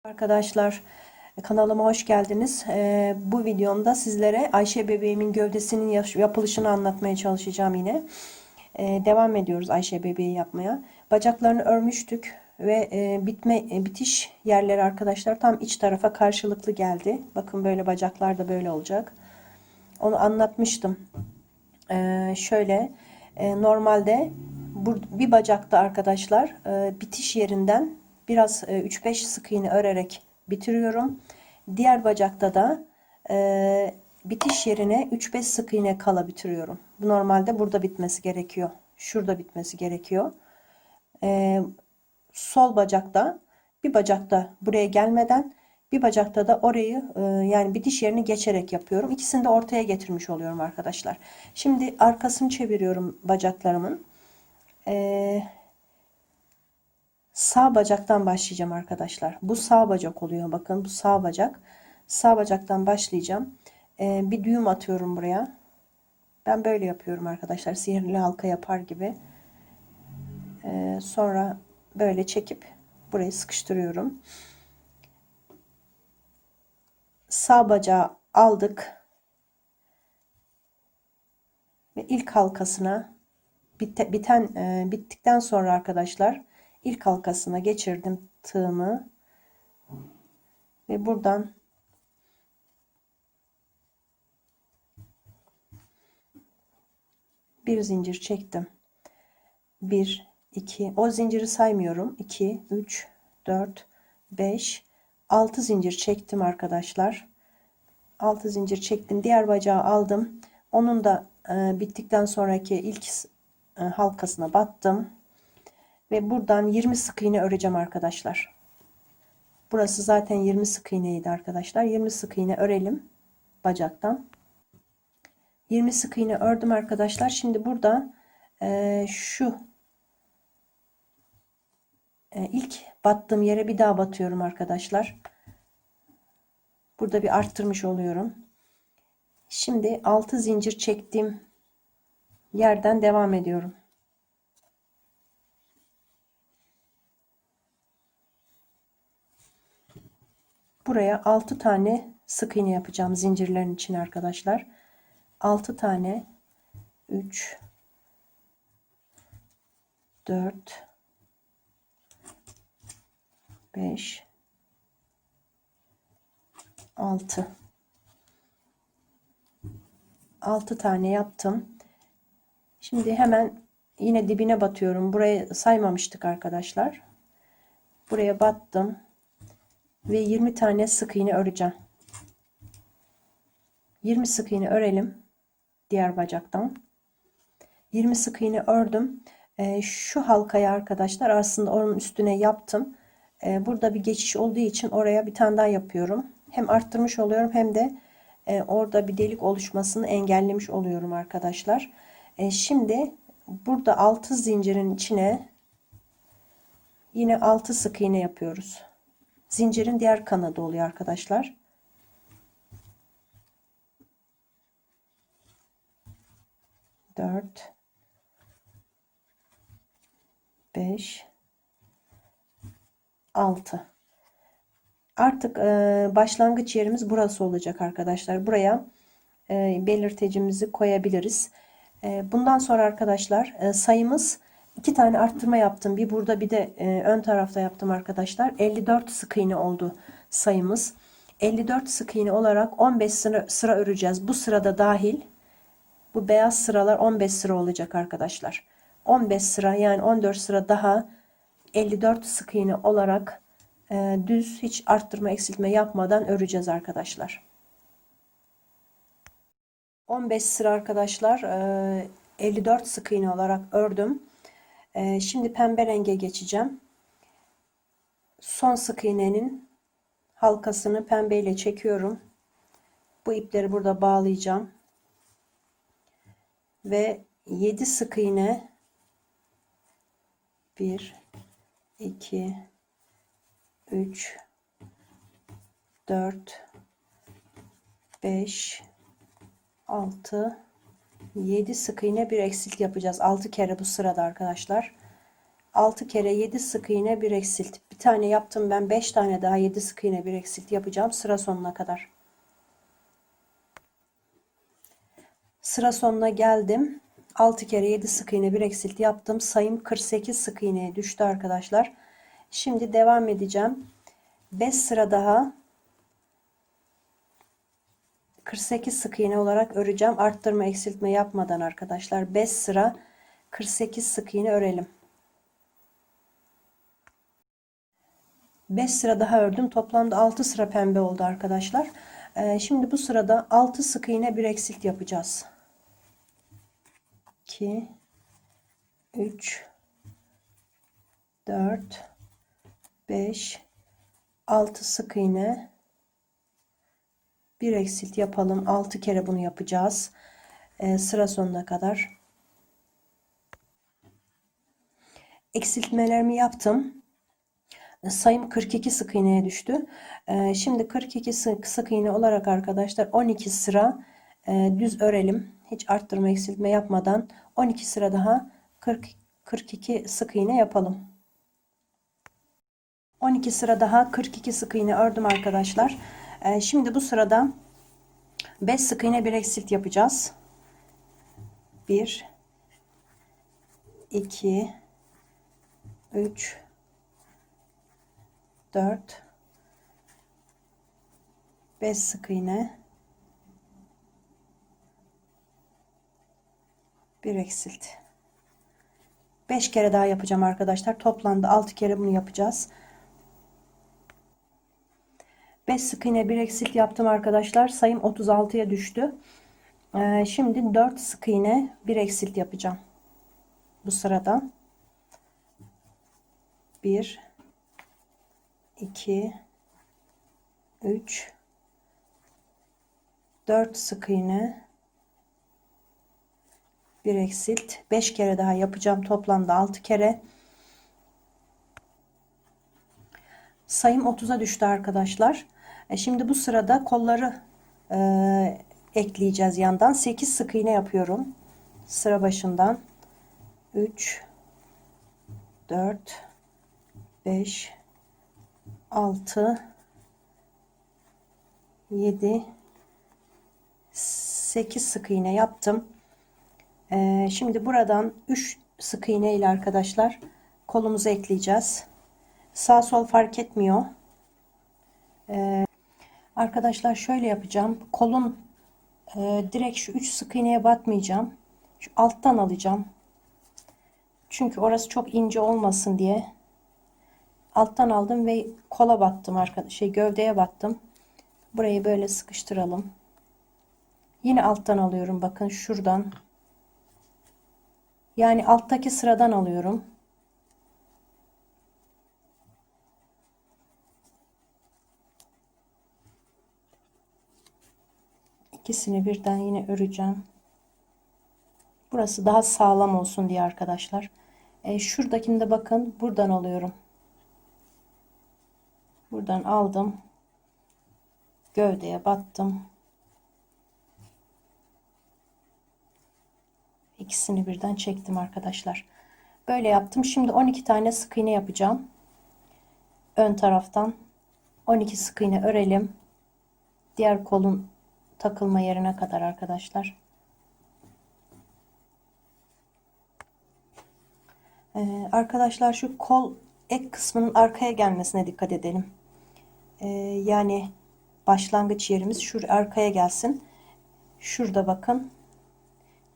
Arkadaşlar, kanalıma hoş geldiniz. Bu videomda sizlere Ayşe bebeğimin gövdesinin yapılışını anlatmaya çalışacağım yine. Devam ediyoruz Ayşe bebeği yapmaya. Bacaklarını örmüştük ve bitiş yerleri arkadaşlar tam iç tarafa karşılıklı geldi. Bakın böyle bacaklar da böyle olacak. Onu anlatmıştım. Normalde bir bacakta arkadaşlar bitiş yerinden biraz 3-5 sık iğne örerek bitiriyorum. Diğer bacakta da bitiş yerine 3-5 sık iğne kala bitiriyorum. Bu normalde burada bitmesi gerekiyor. Şurada bitmesi gerekiyor. Sol bacakta bir bacakta buraya gelmeden bir bacakta da orayı yani bitiş yerini geçerek yapıyorum. İkisini de ortaya getirmiş oluyorum arkadaşlar. Şimdi arkasını çeviriyorum bacaklarımın. Sağ bacaktan başlayacağım arkadaşlar. Bu sağ bacak oluyor. Bakın bu sağ bacak. Sağ bacaktan başlayacağım. Bir düğüm atıyorum buraya. Ben böyle yapıyorum arkadaşlar. Sihirli halka yapar gibi. Sonra böyle çekip burayı sıkıştırıyorum. Sağ bacağı aldık ve ilk halkasına bittikten sonra arkadaşlar ilk halkasına geçirdim tığımı ve buradan bir zincir çektim. 1 2 o zinciri saymıyorum. 2 3 4 5 6 zincir çektim arkadaşlar. 6 zincir çektim. Diğer bacağı aldım. Onun da bittikten sonraki ilk halkasına battım. Ve buradan 20 sık iğne öreceğim arkadaşlar. Burası zaten 20 sık iğneydi arkadaşlar. 20 sık iğne örelim bacaktan. 20 sık iğne ördüm arkadaşlar. Şimdi burada şu ilk battığım yere bir daha batıyorum arkadaşlar. Burada bir arttırmış oluyorum. Şimdi 6 zincir çektiğim yerden devam ediyorum. Buraya 6 tane sık iğne yapacağım zincirlerin içine arkadaşlar. 6 tane 3 4 5 6 tane yaptım. Şimdi hemen yine dibine batıyorum. Buraya saymamıştık arkadaşlar. Buraya battım ve 20 tane sık iğne öreceğim. 20 sık iğne örelim diğer bacaktan. 20 sık iğne ördüm. Şu halkaya arkadaşlar aslında onun üstüne yaptım. Burada bir geçiş olduğu için oraya bir tane daha yapıyorum. Hem arttırmış oluyorum hem de orada bir delik oluşmasını engellemiş oluyorum arkadaşlar. Şimdi burada 6 zincirin içine yine 6 sık iğne yapıyoruz. Zincirin diğer kanadı oluyor arkadaşlar. 4 5 6 Artık başlangıç yerimiz burası olacak arkadaşlar. Buraya belirtecimizi koyabiliriz. Bundan sonra arkadaşlar sayımız 2 tane arttırma yaptım. Bir burada bir de ön tarafta yaptım arkadaşlar. 54 sık iğne oldu sayımız. 54 sık iğne olarak 15 sıra öreceğiz. Bu sırada dahil bu beyaz sıralar 15 sıra olacak arkadaşlar. 15 sıra yani 14 sıra daha 54 sık iğne olarak düz hiç arttırma eksiltme yapmadan öreceğiz arkadaşlar. 15 sıra arkadaşlar 54 sık iğne olarak ördüm. Şimdi pembe renge geçeceğim. Son sık iğnenin halkasını pembe ile çekiyorum. Bu ipleri burada bağlayacağım. Ve 7 sık iğne 1 2 3 4 5 6 7 sık iğne bir eksilt yapacağız. 6 kere bu sırada arkadaşlar. 6 kere 7 sık iğne bir eksilt. tane yaptım ben. 5 tane daha 7 sık iğne bir eksilti yapacağım sıra sonuna kadar. Sıra sonuna geldim. 6 kere 7 sık iğne bir eksilti yaptım. Sayım 48 sık iğneye düştü arkadaşlar. Şimdi devam edeceğim. 5 sıra daha 48 sık iğne olarak öreceğim. Arttırma eksiltme yapmadan arkadaşlar. 5 sıra 48 sık iğne örelim. 5 sıra daha ördüm. Toplamda 6 sıra pembe oldu arkadaşlar. Şimdi bu sırada 6 sık iğne bir eksilt yapacağız. 2 3 4 5 6 sık iğne bir eksilt yapalım. 6 kere bunu yapacağız. Sıra sonuna kadar. Eksiltmelerimi yaptım. Sayım 42 sık iğneye düştü. Şimdi 42 sık iğne olarak arkadaşlar 12 sıra düz örelim. Hiç arttırma eksiltme yapmadan 12 sıra daha 42 sık iğne yapalım. 12 sıra daha 42 sık iğne ördüm arkadaşlar. Şimdi bu sırada 5 sık iğne bir eksilt yapacağız. 1 2 3 4 5 sık iğne bir eksilt. 5 kere daha yapacağım arkadaşlar. Toplamda 6 kere bunu yapacağız. 5 sık iğne bir eksilt yaptım arkadaşlar. Sayım 36'ya düştü. Şimdi 4 sık iğne bir eksilt yapacağım. Bu sırada 1 2 3 4 sık iğne bir eksilt. 5 kere daha yapacağım. Toplamda 6 kere. Sayım 30'a düştü arkadaşlar. Şimdi bu sırada kolları ekleyeceğiz yandan. 8 sık iğne yapıyorum. Sıra başından 3 4 5 6 7 8 sık iğne yaptım. Şimdi buradan 3 sık iğne ile arkadaşlar kolumuzu ekleyeceğiz. Sağ sol fark etmiyor. Arkadaşlar şöyle yapacağım. Kolun direkt şu 3 sık iğneye batmayacağım. Şu alttan alacağım. Çünkü orası çok ince olmasın diye. Alttan aldım ve kola battım arkadaşlar. Gövdeye battım. Burayı böyle sıkıştıralım. Yine alttan alıyorum. Bakın şuradan. Yani alttaki sıradan alıyorum. İkisini birden yine öreceğim. Burası daha sağlam olsun diye arkadaşlar. Şuradakini de bakın buradan alıyorum. Buradan aldım. Gövdeye battım. İkisini birden çektim arkadaşlar. Böyle yaptım. Şimdi 12 tane sık iğne yapacağım. Ön taraftan 12 sık iğne örelim. Diğer kolun takılma yerine kadar arkadaşlar. Arkadaşlar şu kol ek kısmının arkaya gelmesine dikkat edelim. Yani başlangıç yerimiz şu arkaya gelsin. Şurada bakın.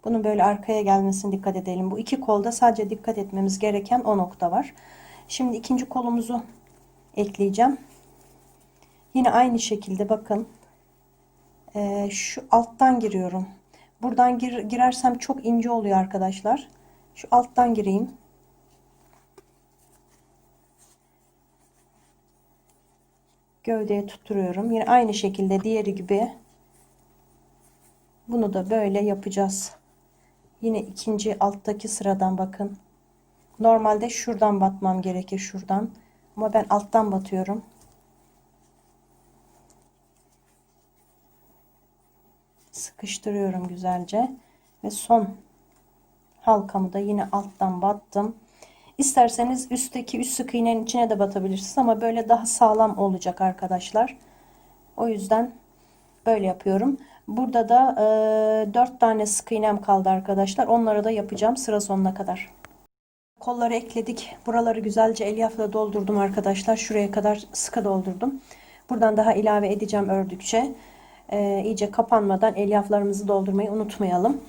Bunun böyle arkaya gelmesine dikkat edelim. Bu iki kolda sadece dikkat etmemiz gereken o nokta var. Şimdi ikinci kolumuzu ekleyeceğim. Yine aynı şekilde bakın. Şu alttan giriyorum. Buradan girersem çok ince oluyor arkadaşlar. Şu alttan gireyim. Gövdeye tutturuyorum. Yine aynı şekilde diğeri gibi. Bunu da böyle yapacağız. Yine ikinci alttaki sıradan bakın. Normalde şuradan batmam gerekir, şuradan. Ama ben alttan batıyorum. Sıkıştırıyorum güzelce. Ve son halkamı da yine alttan battım. İsterseniz üstteki üst sık iğnenin içine de batabilirsiniz ama böyle daha sağlam olacak arkadaşlar. O yüzden böyle yapıyorum. Burada da 4 tane sık iğnem kaldı arkadaşlar. Onları da yapacağım sıra sonuna kadar. Kolları ekledik. Buraları güzelce elyafla doldurdum arkadaşlar. Şuraya kadar sıkı doldurdum. Buradan daha ilave edeceğim ördükçe. İyice kapanmadan elyaflarımızı doldurmayı unutmayalım.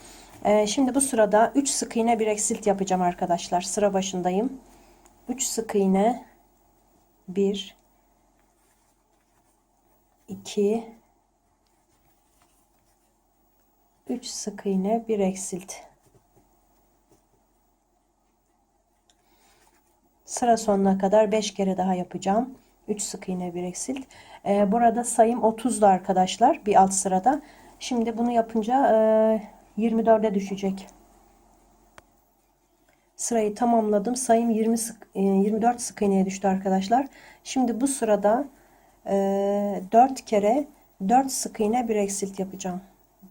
Şimdi bu sırada 3 sık iğne bir eksilt yapacağım arkadaşlar. Sıra başındayım. 3 sık iğne, 1 2 3 sık iğne bir eksilt. Sıra sonuna kadar 5 kere daha yapacağım. 3 sık iğne bir eksilt. Burada sayım 30'du arkadaşlar bir alt sırada. Şimdi bunu yapınca 24'e düşecek. Sırayı tamamladım. Sayım 24 sık iğneye düştü arkadaşlar. Şimdi bu sırada 4 kere 4 sık iğne bir eksilt yapacağım.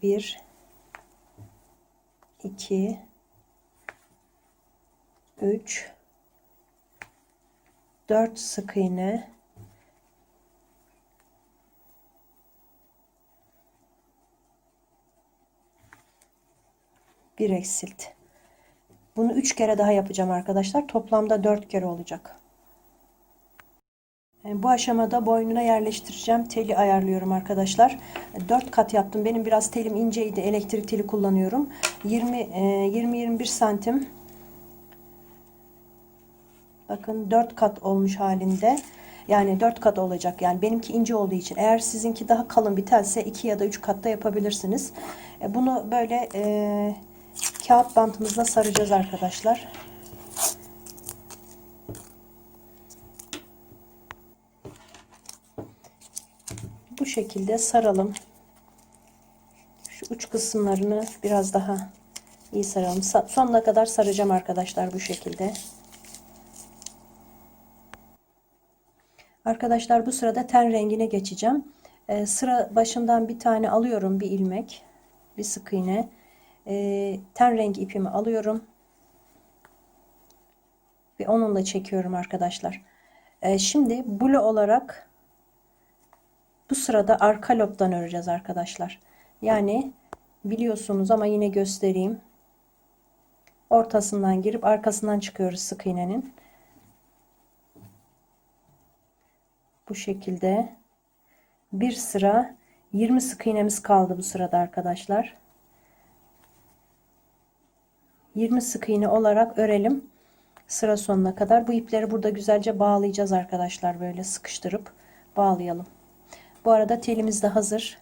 1 2 3 4 sık iğne, bir eksilt. Bunu 3 kere daha yapacağım arkadaşlar. Toplamda 4 kere olacak. Bu aşamada boynuna yerleştireceğim. Teli ayarlıyorum arkadaşlar. 4 kat yaptım. Benim biraz telim inceydi. Elektrik teli kullanıyorum. 20-21 santim. Bakın 4 kat olmuş halinde. Yani 4 kat olacak. Yani benimki ince olduğu için. Eğer sizinki daha kalın bir telse 2 ya da 3 katta yapabilirsiniz. Bunu böyle kağıt bantımızla saracağız arkadaşlar. Bu şekilde saralım. Şu uç kısımlarını biraz daha iyi saralım. Sonuna kadar saracağım arkadaşlar bu şekilde. Arkadaşlar bu sırada ten rengine geçeceğim. Sıra başından bir tane alıyorum, bir ilmek, bir sık iğne. Ten rengi ipimi alıyorum ve onunla çekiyorum arkadaşlar. Şimdi bulu olarak bu sırada arka lobdan öreceğiz arkadaşlar. Yani biliyorsunuz ama yine göstereyim. Ortasından girip arkasından çıkıyoruz sık iğnenin. Bu şekilde bir sıra 20 sık iğnemiz kaldı bu sırada arkadaşlar. 20 sık iğne olarak örelim sıra sonuna kadar. Bu ipleri burada güzelce bağlayacağız arkadaşlar, böyle sıkıştırıp bağlayalım. Bu arada telimiz de hazır.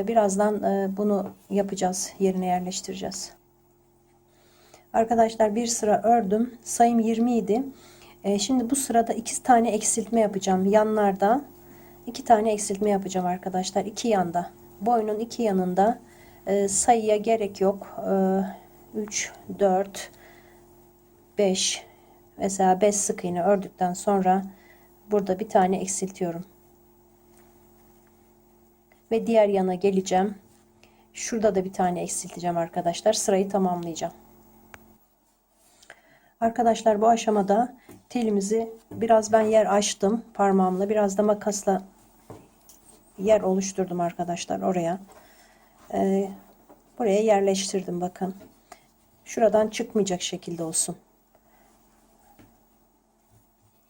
Birazdan bunu yapacağız, yerine yerleştireceğiz. Arkadaşlar bir sıra ördüm. Sayım 20 idi. Şimdi bu sırada 2 tane eksiltme yapacağım. Yanlarda 2 tane eksiltme yapacağım arkadaşlar. 2 yanda. Boynun 2 yanında. Sayıya gerek yok. 3, 4, 5. Mesela 5 sık iğne ördükten sonra burada bir tane eksiltiyorum. Ve diğer yana geleceğim. Şurada da bir tane eksilteceğim arkadaşlar. Sırayı tamamlayacağım. Arkadaşlar bu aşamada telimizi biraz ben yer açtım parmağımla, biraz da makasla yer oluşturdum arkadaşlar oraya. Buraya yerleştirdim, bakın. Şuradan çıkmayacak şekilde olsun.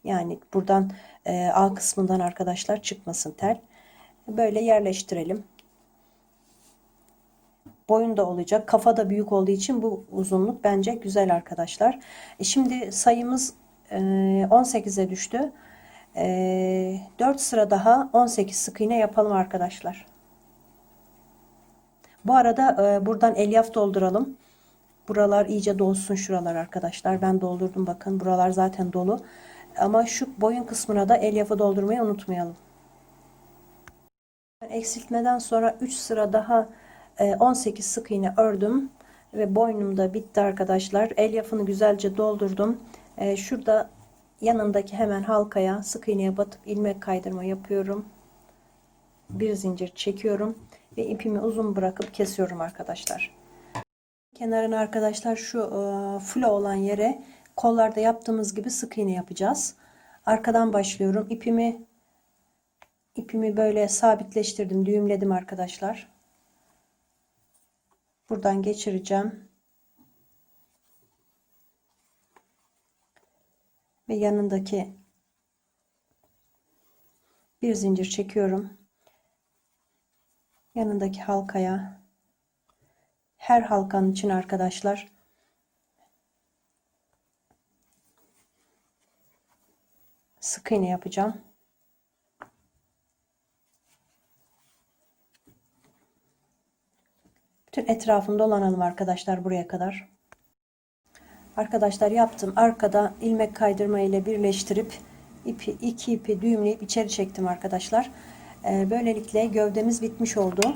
Yani buradan A kısmından arkadaşlar çıkmasın tel. Böyle yerleştirelim. Boyun da olacak. Kafa da büyük olduğu için bu uzunluk bence güzel arkadaşlar. Şimdi sayımız 18'e düştü. 4 sıra daha 18 sık iğne yapalım arkadaşlar. Bu arada buradan elyaf dolduralım. Buralar iyice dolsun, şuralar arkadaşlar. Ben doldurdum, bakın. Buralar zaten dolu. Ama şu boyun kısmına da elyafı doldurmayı unutmayalım. Eksiltmeden sonra 3 sıra daha 18 sık iğne ördüm ve boynum da bitti arkadaşlar. Elyafını güzelce doldurdum. Şurada yanındaki hemen halkaya sık iğneye batıp ilmek kaydırma yapıyorum. Bir zincir çekiyorum ve ipimi uzun bırakıp kesiyorum arkadaşlar. Kenarına arkadaşlar şu flo olan yere kollarda yaptığımız gibi sık iğne yapacağız. Arkadan başlıyorum. İpimi böyle sabitleştirdim, düğümledim arkadaşlar. Buradan geçireceğim. Ve yanındaki bir zincir çekiyorum. Yanındaki halkaya, her halkanın için arkadaşlar sık iğne yapacağım. Bütün etrafını dolanalım arkadaşlar buraya kadar. Arkadaşlar yaptım. Arkada ilmek kaydırma ile birleştirip iki ipi düğümleyip içeri çektim arkadaşlar. Böylelikle gövdemiz bitmiş oldu.